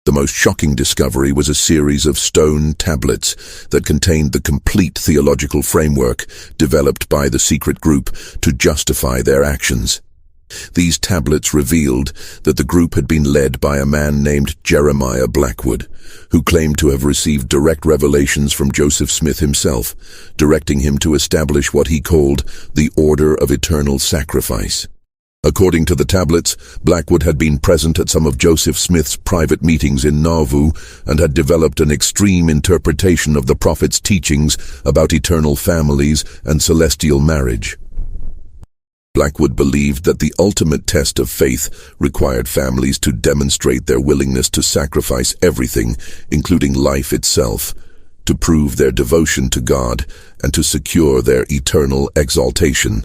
The most shocking discovery was a series of stone tablets that contained the complete theological framework developed by the secret group to justify their actions. These tablets revealed that the group had been led by a man named Jeremiah Blackwood, who claimed to have received direct revelations from Joseph Smith himself, directing him to establish what he called the Order of Eternal Sacrifice. According to the tablets, Blackwood had been present at some of Joseph Smith's private meetings in Nauvoo and had developed an extreme interpretation of the prophet's teachings about eternal families and celestial marriage. Blackwood believed that the ultimate test of faith required families to demonstrate their willingness to sacrifice everything, including life itself, to prove their devotion to God and to secure their eternal exaltation.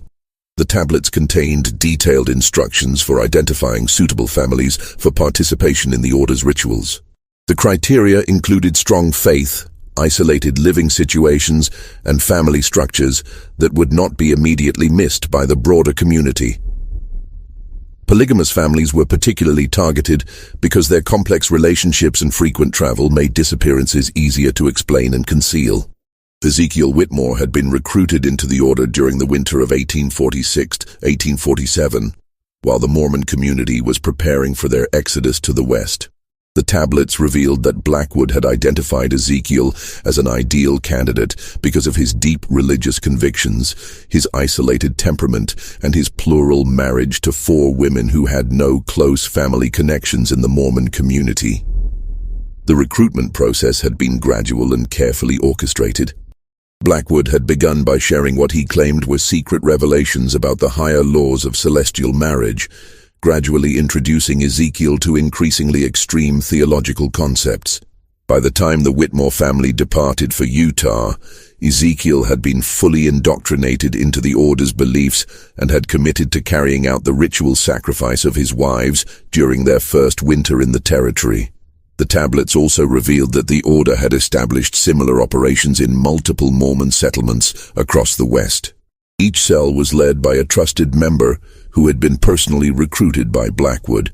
The tablets contained detailed instructions for identifying suitable families for participation in the order's rituals. The criteria included strong faith, isolated living situations, and family structures that would not be immediately missed by the broader community. Polygamous families were particularly targeted because their complex relationships and frequent travel made disappearances easier to explain and conceal. Ezekiel Whitmore had been recruited into the order during the winter of 1846-1847, while the Mormon community was preparing for their exodus to the west. The tablets revealed that Blackwood had identified Ezekiel as an ideal candidate because of his deep religious convictions, his isolated temperament, and his plural marriage to 4 women who had no close family connections in the Mormon community. The recruitment process had been gradual and carefully orchestrated. Blackwood had begun by sharing what he claimed were secret revelations about the higher laws of celestial marriage, gradually introducing Ezekiel to increasingly extreme theological concepts. By the time the Whitmore family departed for Utah, Ezekiel had been fully indoctrinated into the order's beliefs and had committed to carrying out the ritual sacrifice of his wives during their first winter in the territory. The tablets also revealed that the order had established similar operations in multiple Mormon settlements across the West. Each cell was led by a trusted member who had been personally recruited by Blackwood,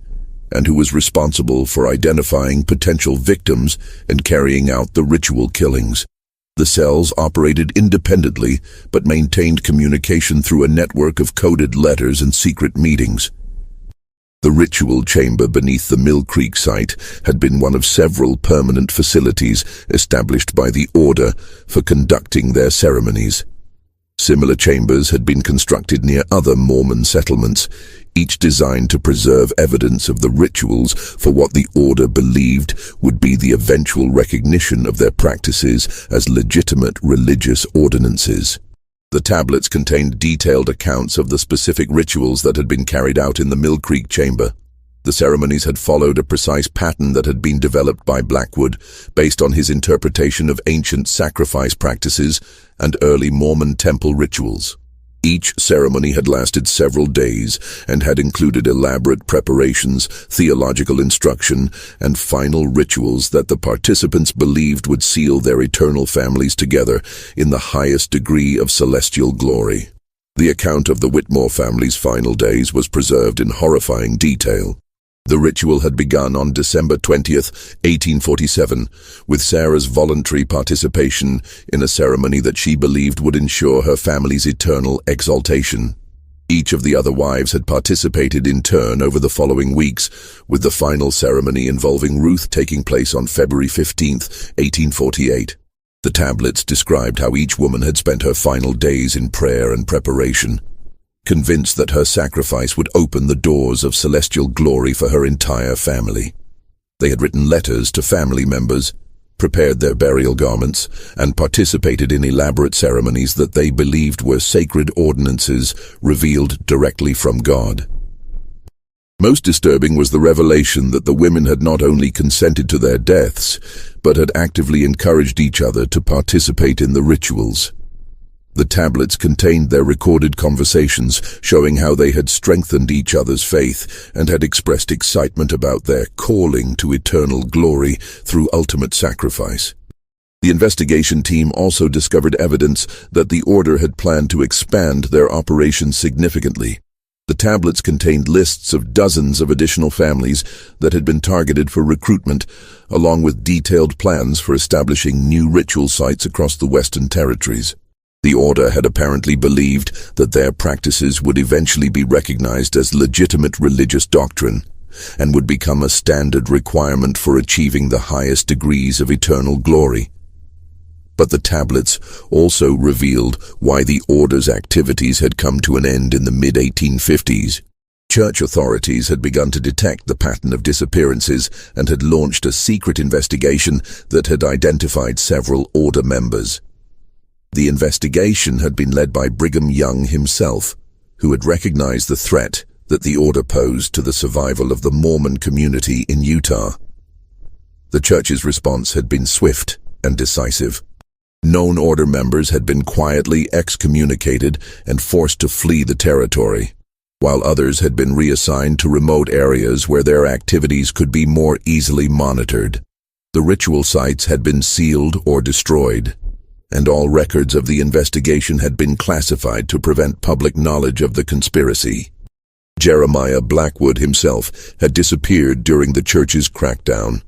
and who was responsible for identifying potential victims and carrying out the ritual killings. The cells operated independently, but maintained communication through a network of coded letters and secret meetings. The ritual chamber beneath the Mill Creek site had been one of several permanent facilities established by the Order for conducting their ceremonies. Similar chambers had been constructed near other Mormon settlements, each designed to preserve evidence of the rituals for what the Order believed would be the eventual recognition of their practices as legitimate religious ordinances. The tablets contained detailed accounts of the specific rituals that had been carried out in the Mill Creek chamber. The ceremonies had followed a precise pattern that had been developed by Blackwood based on his interpretation of ancient sacrifice practices and early Mormon temple rituals. Each ceremony had lasted several days and had included elaborate preparations, theological instruction, and final rituals that the participants believed would seal their eternal families together in the highest degree of celestial glory. The account of the Whitmore family's final days was preserved in horrifying detail. The ritual had begun on December 20th, 1847, with Sarah's voluntary participation in a ceremony that she believed would ensure her family's eternal exaltation. Each of the other wives had participated in turn over the following weeks, with the final ceremony involving Ruth taking place on February 15th, 1848. The tablets described how each woman had spent her final days in prayer and preparation, convinced that her sacrifice would open the doors of celestial glory for her entire family. They had written letters to family members, prepared their burial garments, and participated in elaborate ceremonies that they believed were sacred ordinances revealed directly from God. Most disturbing was the revelation that the women had not only consented to their deaths, but had actively encouraged each other to participate in the rituals. The tablets contained their recorded conversations, showing how they had strengthened each other's faith and had expressed excitement about their calling to eternal glory through ultimate sacrifice. The investigation team also discovered evidence that the Order had planned to expand their operations significantly. The tablets contained lists of dozens of additional families that had been targeted for recruitment, along with detailed plans for establishing new ritual sites across the Western Territories. The Order had apparently believed that their practices would eventually be recognized as legitimate religious doctrine and would become a standard requirement for achieving the highest degrees of eternal glory. But the tablets also revealed why the Order's activities had come to an end in the mid-1850s. Church authorities had begun to detect the pattern of disappearances and had launched a secret investigation that had identified several Order members. The investigation had been led by Brigham Young himself, who had recognized the threat that the Order posed to the survival of the Mormon community in Utah. The church's response had been swift and decisive. Known Order members had been quietly excommunicated and forced to flee the territory, while others had been reassigned to remote areas where their activities could be more easily monitored. The ritual sites had been sealed or destroyed, and all records of the investigation had been classified to prevent public knowledge of the conspiracy. Jeremiah Blackwood himself had disappeared during the church's crackdown,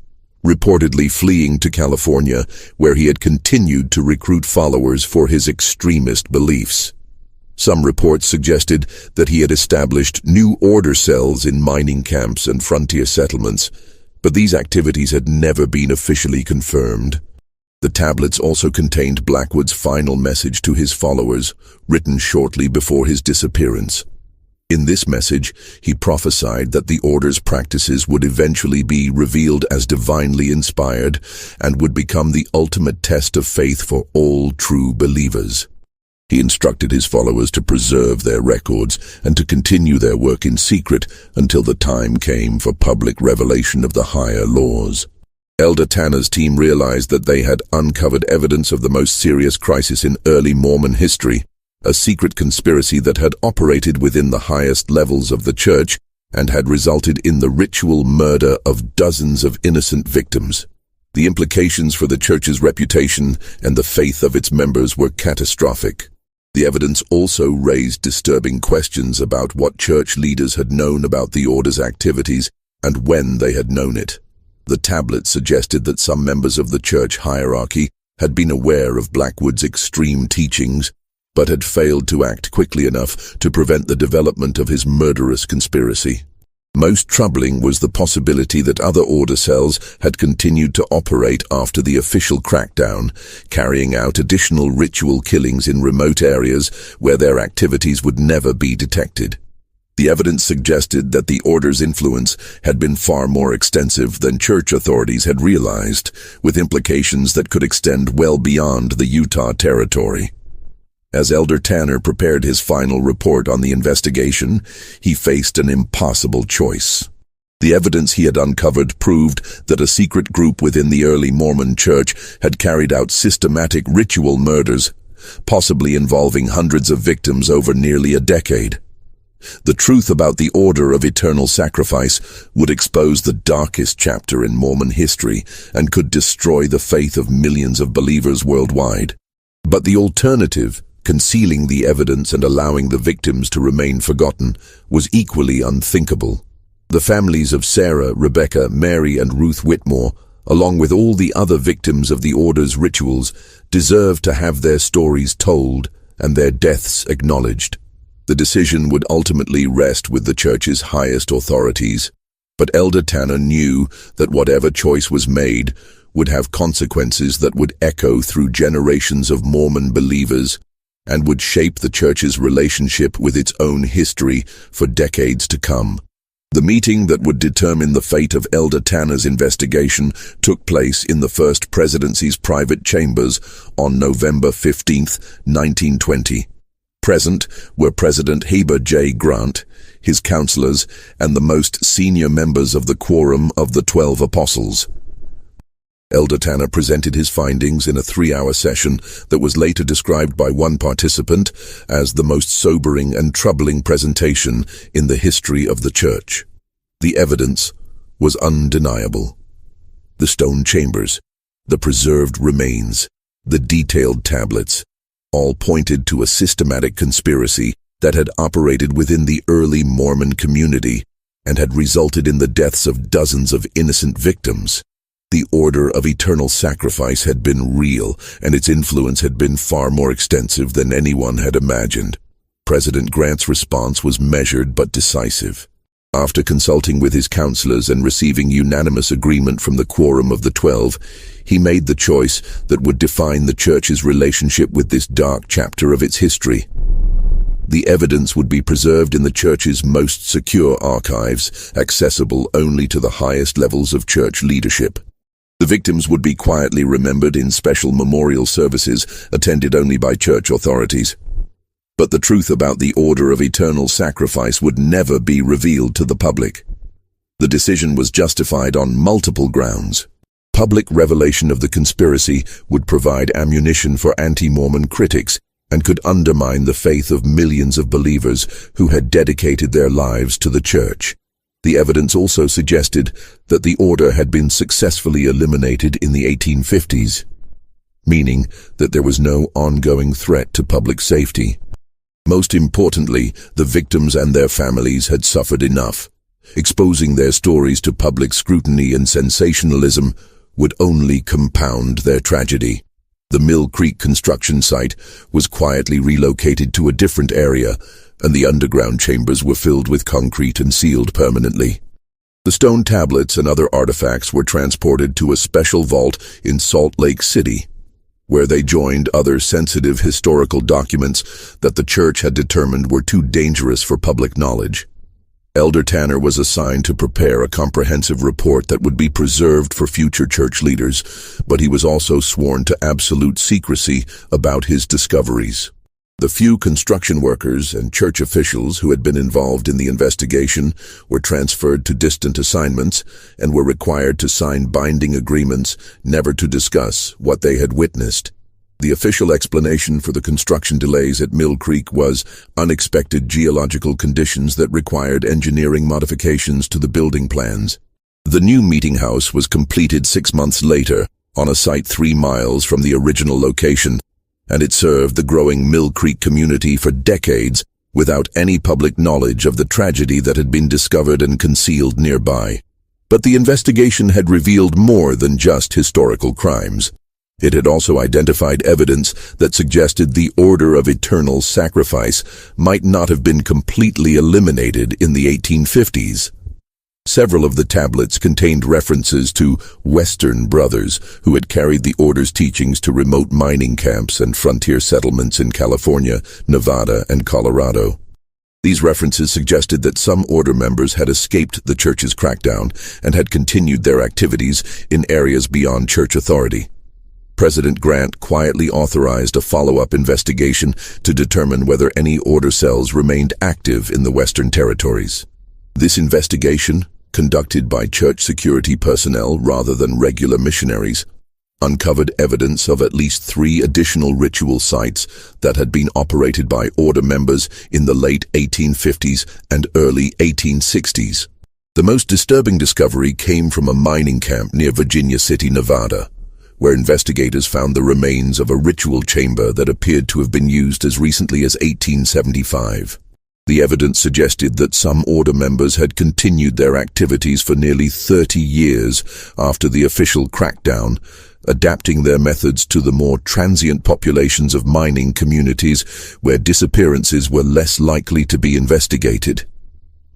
reportedly fleeing to California, where he had continued to recruit followers for his extremist beliefs. Some reports suggested that he had established new Order cells in mining camps and frontier settlements, but these activities had never been officially confirmed. The tablets also contained Blackwood's final message to his followers, written shortly before his disappearance. In this message, he prophesied that the order's practices would eventually be revealed as divinely inspired and would become the ultimate test of faith for all true believers. He instructed his followers to preserve their records and to continue their work in secret until the time came for public revelation of the higher laws. Elder Tanner's team realized that they had uncovered evidence of the most serious crisis in early Mormon history, a secret conspiracy that had operated within the highest levels of the church and had resulted in the ritual murder of dozens of innocent victims. The implications for the church's reputation and the faith of its members were catastrophic. The evidence also raised disturbing questions about what church leaders had known about the order's activities and when they had known it. The tablet suggested that some members of the church hierarchy had been aware of Blackwood's extreme teachings, but had failed to act quickly enough to prevent the development of his murderous conspiracy. Most troubling was the possibility that other order cells had continued to operate after the official crackdown, carrying out additional ritual killings in remote areas where their activities would never be detected. The evidence suggested that the order's influence had been far more extensive than church authorities had realized, with implications that could extend well beyond the Utah territory. As Elder Tanner prepared his final report on the investigation, he faced an impossible choice. The evidence he had uncovered proved that a secret group within the early Mormon church had carried out systematic ritual murders, possibly involving hundreds of victims over nearly a decade. The truth about the order of eternal sacrifice would expose the darkest chapter in Mormon history and could destroy the faith of millions of believers worldwide. But the alternative, concealing the evidence and allowing the victims to remain forgotten, was equally unthinkable. The families of Sarah, Rebecca, Mary, and Ruth Whitmore, along with all the other victims of the order's rituals, deserved to have their stories told and their deaths acknowledged. The decision would ultimately rest with the church's highest authorities, but Elder Tanner knew that whatever choice was made would have consequences that would echo through generations of Mormon believers and would shape the church's relationship with its own history for decades to come. The meeting that would determine the fate of Elder Tanner's investigation took place in the First Presidency's private chambers on November 15, 1920. Present were President Heber J. Grant, his counselors, and the most senior members of the Quorum of the 12 Apostles. Elder Tanner presented his findings in a 3-hour session that was later described by one participant as the most sobering and troubling presentation in the history of the church. The evidence was undeniable. The stone chambers, the preserved remains, the detailed tablets, all pointed to a systematic conspiracy that had operated within the early Mormon community and had resulted in the deaths of dozens of innocent victims. The order of eternal sacrifice had been real, and its influence had been far more extensive than anyone had imagined. President Grant's response was measured but decisive. After consulting with his counselors and receiving unanimous agreement from the Quorum of the 12, he made the choice that would define the church's relationship with this dark chapter of its history. The evidence would be preserved in the church's most secure archives, accessible only to the highest levels of church leadership. The victims would be quietly remembered in special memorial services attended only by church authorities. But the truth about the order of eternal sacrifice would never be revealed to the public. The decision was justified on multiple grounds. Public revelation of the conspiracy would provide ammunition for anti-Mormon critics and could undermine the faith of millions of believers who had dedicated their lives to the church. The evidence also suggested that the order had been successfully eliminated in the 1850s, meaning that there was no ongoing threat to public safety. Most importantly, the victims and their families had suffered enough. Exposing their stories to public scrutiny and sensationalism would only compound their tragedy. The Mill Creek construction site was quietly relocated to a different area, and the underground chambers were filled with concrete and sealed permanently. The stone tablets and other artifacts were transported to a special vault in Salt Lake City. where they joined other sensitive historical documents that the church had determined were too dangerous for public knowledge. Elder Tanner was assigned to prepare a comprehensive report that would be preserved for future church leaders, but he was also sworn to absolute secrecy about his discoveries. The few construction workers and church officials who had been involved in the investigation were transferred to distant assignments and were required to sign binding agreements never to discuss what they had witnessed. The official explanation for the construction delays at Mill Creek was unexpected geological conditions that required engineering modifications to the building plans. The new meeting house was completed 6 months later on a site 3 miles from the original location, and it served the growing Mill Creek community for decades without any public knowledge of the tragedy that had been discovered and concealed nearby. But the investigation had revealed more than just historical crimes. It had also identified evidence that suggested the order of eternal sacrifice might not have been completely eliminated in the 1850s. Several of the tablets contained references to Western brothers who had carried the order's teachings to remote mining camps and frontier settlements in California, Nevada, and Colorado. These references suggested that some order members had escaped the church's crackdown and had continued their activities in areas beyond church authority. President Grant quietly authorized a follow-up investigation to determine whether any order cells remained active in the Western territories. This investigation, conducted by church security personnel rather than regular missionaries, uncovered evidence of at least 3 additional ritual sites that had been operated by order members in the late 1850s and early 1860s. The most disturbing discovery came from a mining camp near Virginia City, Nevada, where investigators found the remains of a ritual chamber that appeared to have been used as recently as 1875. The evidence suggested that some order members had continued their activities for nearly 30 years after the official crackdown, adapting their methods to the more transient populations of mining communities where disappearances were less likely to be investigated.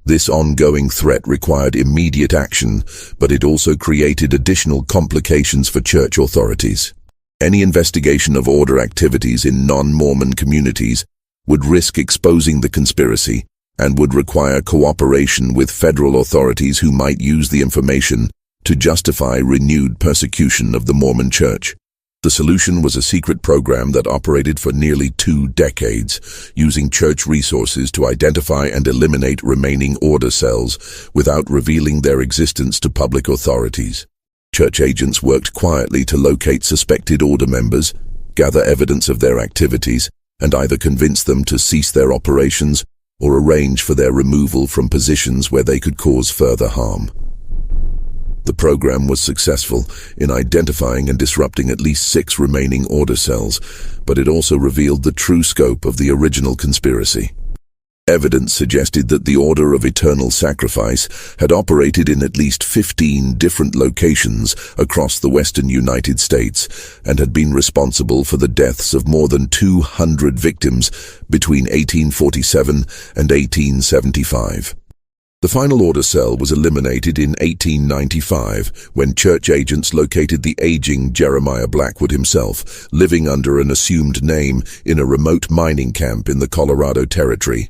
This ongoing threat required immediate action, but it also created additional complications for church authorities. Any investigation of order activities in non-Mormon communities would risk exposing the conspiracy and would require cooperation with federal authorities who might use the information to justify renewed persecution of the Mormon Church. The solution was a secret program that operated for nearly 2 decades, using church resources to identify and eliminate remaining order cells without revealing their existence to public authorities. Church agents worked quietly to locate suspected order members, gather evidence of their activities, and either convince them to cease their operations or arrange for their removal from positions where they could cause further harm. The program was successful in identifying and disrupting at least 6 remaining order cells, but it also revealed the true scope of the original conspiracy. Evidence suggested that the Order of Eternal Sacrifice had operated in at least 15 different locations across the western United States and had been responsible for the deaths of more than 200 victims between 1847 and 1875. The final order cell was eliminated in 1895 when church agents located the aging Jeremiah Blackwood himself, living under an assumed name in a remote mining camp in the Colorado Territory.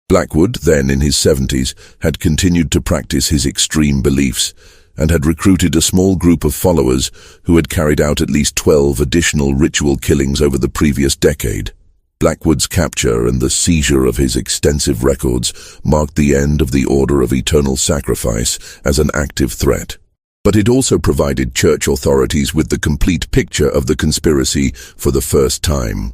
Blackwood, then in his 70s, had continued to practice his extreme beliefs and had recruited a small group of followers who had carried out at least 12 additional ritual killings over the previous decade. Blackwood's capture and the seizure of his extensive records marked the end of the Order of Eternal Sacrifice as an active threat. But it also provided church authorities with the complete picture of the conspiracy for the first time.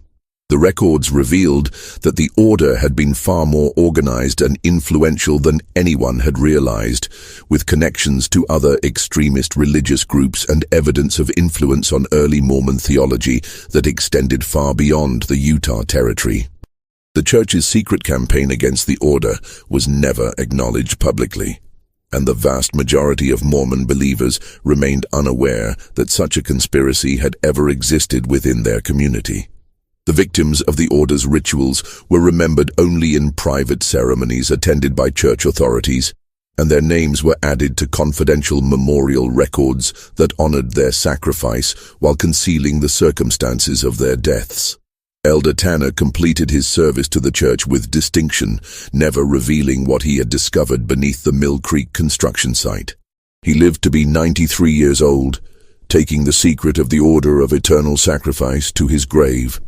The records revealed that the order had been far more organized and influential than anyone had realized, with connections to other extremist religious groups and evidence of influence on early Mormon theology that extended far beyond the Utah Territory. The church's secret campaign against the order was never acknowledged publicly, and the vast majority of Mormon believers remained unaware that such a conspiracy had ever existed within their community. The victims of the order's rituals were remembered only in private ceremonies attended by church authorities, and their names were added to confidential memorial records that honored their sacrifice while concealing the circumstances of their deaths. Elder Tanner completed his service to the church with distinction, never revealing what he had discovered beneath the Mill Creek construction site. He lived to be 93 years old, taking the secret of the Order of Eternal Sacrifice to his grave.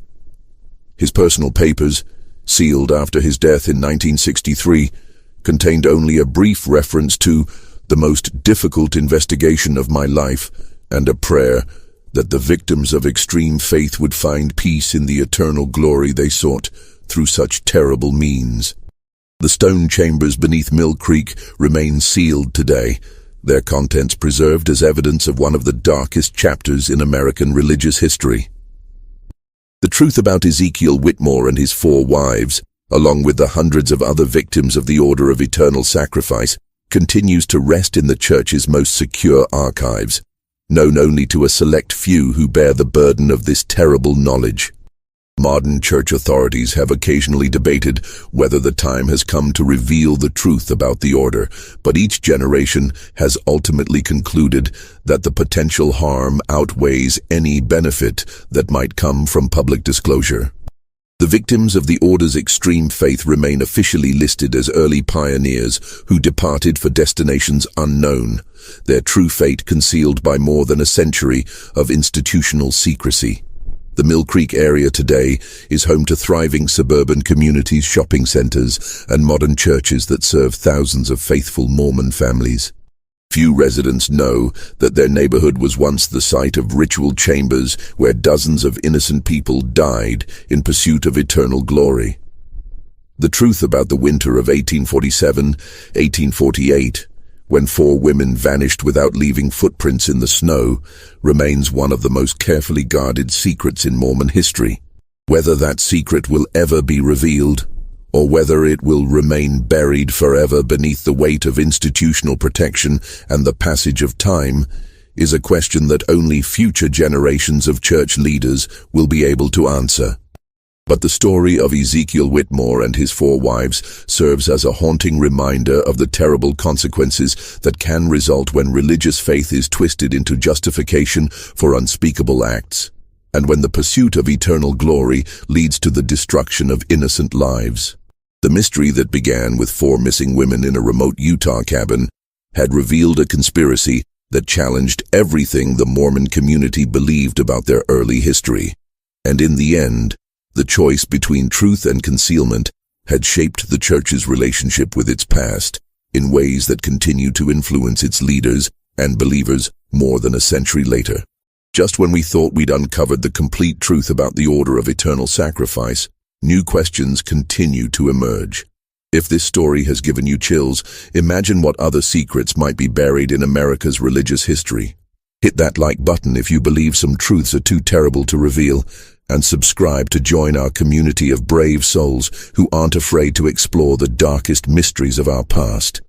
His personal papers, sealed after his death in 1963, contained only a brief reference to the most difficult investigation of my life and a prayer that the victims of extreme faith would find peace in the eternal glory they sought through such terrible means. The stone chambers beneath Mill Creek remain sealed today, their contents preserved as evidence of one of the darkest chapters in American religious history. The truth about Ezekiel Whitmore and his 4 wives, along with the hundreds of other victims of the Order of Eternal Sacrifice, continues to rest in the church's most secure archives, known only to a select few who bear the burden of this terrible knowledge. Modern church authorities have occasionally debated whether the time has come to reveal the truth about the order, but each generation has ultimately concluded that the potential harm outweighs any benefit that might come from public disclosure. The victims of the order's extreme faith remain officially listed as early pioneers who departed for destinations unknown, their true fate concealed by more than a century of institutional secrecy. The Mill Creek area today is home to thriving suburban communities, shopping centers, and modern churches that serve thousands of faithful Mormon families. Few residents know that their neighborhood was once the site of ritual chambers where dozens of innocent people died in pursuit of eternal glory. The truth about the winter of 1847-1848, when 4 women vanished without leaving footprints in the snow, remains one of the most carefully guarded secrets in Mormon history. Whether that secret will ever be revealed, or whether it will remain buried forever beneath the weight of institutional protection and the passage of time, is a question that only future generations of church leaders will be able to answer. But the story of Ezekiel Whitmore and his 4 wives serves as a haunting reminder of the terrible consequences that can result when religious faith is twisted into justification for unspeakable acts, and when the pursuit of eternal glory leads to the destruction of innocent lives. The mystery that began with 4 missing women in a remote Utah cabin had revealed a conspiracy that challenged everything the Mormon community believed about their early history. And in the end, the choice between truth and concealment had shaped the church's relationship with its past in ways that continue to influence its leaders and believers more than a century later. Just when we thought we'd uncovered the complete truth about the Order of Eternal Sacrifice, new questions continue to emerge. If this story has given you chills, imagine what other secrets might be buried in America's religious history. Hit that like button if you believe some truths are too terrible to reveal, and subscribe to join our community of brave souls who aren't afraid to explore the darkest mysteries of our past.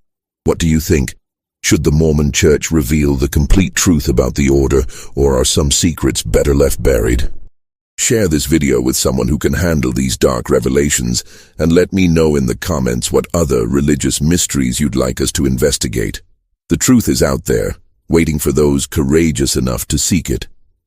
What do you think? Should the Mormon Church reveal the complete truth about the order, or are some secrets better left buried? Share this video with someone who can handle these dark revelations, and let me know in the comments what other religious mysteries you'd like us to investigate. The truth is out there, waiting for those courageous enough to seek it.